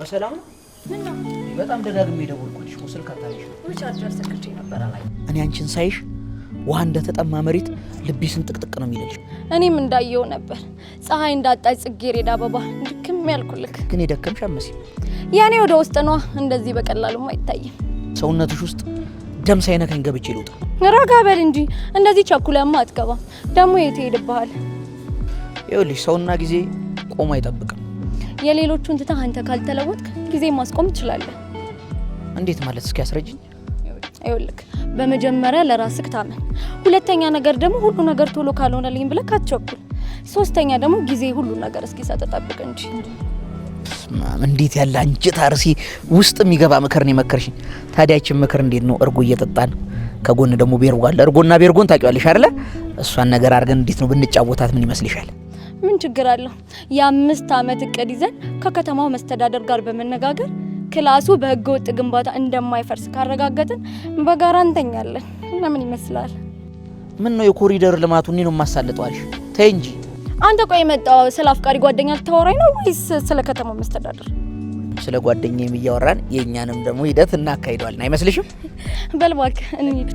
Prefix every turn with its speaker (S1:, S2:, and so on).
S1: በሰላም ነው?
S2: ምነው?
S1: በጣም ደጋግሜ ደወልኩልሽ እኮ ስልክ አታነሺም።
S2: ቻርጀር ሰክቼ ነበር ላይ።
S1: እኔ አንቺን ሳይሽ ውሃ እንደተጠማ መሬት ልቤ ስንጥቅጥቅ ነው የሚልልሽ።
S2: እኔም እንዳየው ነበር ፀሐይ እንዳጣች ጽጌረዳ አበባ ድክም ያልኩልክ።
S1: ግን የደከምሽ አትመስይም።
S2: ያኔ ወደ ውስጥ ነው እንደዚህ በቀላሉም አይታይም።
S1: ሰውነትሽ ውስጥ ደም ሳይነካኝ ገብቼ ልውጣ?
S2: ረጋ በል እንጂ እንደዚህ ቸኩለማ አትገባም። ደግሞ የት ሄድብሃል?
S1: ይኸውልሽ ሰውና ጊዜ ቆሞ አይጠብቅም።
S2: የሌሎቹን ትተህ አንተ ካልተለወጥክ ጊዜ ማስቆም ትችላለህ።
S1: እንዴት ማለት? እስኪ ያስረጅኝ።
S2: ይኸውልህ በመጀመሪያ ለራስህ ታመን። ሁለተኛ ነገር ደግሞ ሁሉ ነገር ቶሎ ካልሆነልኝ ብለህ አትቸኩል። ሶስተኛ ደግሞ ጊዜ ሁሉ ነገር እስኪሰጥ ጠብቅ እንጂ።
S1: እንዴት ያለ አንጀት አርሲ ውስጥ የሚገባ ምክር ነው የመከርሽኝ። ታዲያችን ምክር እንዴት ነው? እርጎ እየጠጣን ከጎን ደግሞ ቤርጎ አለ። እርጎና ቤርጎን ታውቂዋለሽ አይደለ? እሷን ነገር አድርገን እንዴት ነው ብንጫወታት ምን ይመስልሻል?
S2: ምን ችግር አለው? የ5 ዓመት እቅድ ይዘን ከከተማው መስተዳደር ጋር በመነጋገር ክላሱ በህገ ወጥ ግንባታ እንደማይፈርስ ካረጋገጥን በጋራ እንተኛለን። ለምን ይመስላል?
S1: ምን ነው የኮሪደር ልማቱን ነው ማሳለጠው አልሽ? ተይ እንጂ
S2: አንተ። ቆይ የመጣው ስለ አፍቃሪ ጓደኛ ልታወራኝ ነው ወይስ ስለ ከተማው መስተዳደር?
S1: ስለ ጓደኛዬም እያወራን የኛንም ደግሞ ሂደት እናካሂደዋለን አይመስልሽም?
S2: በል እባክህ እንሂድ።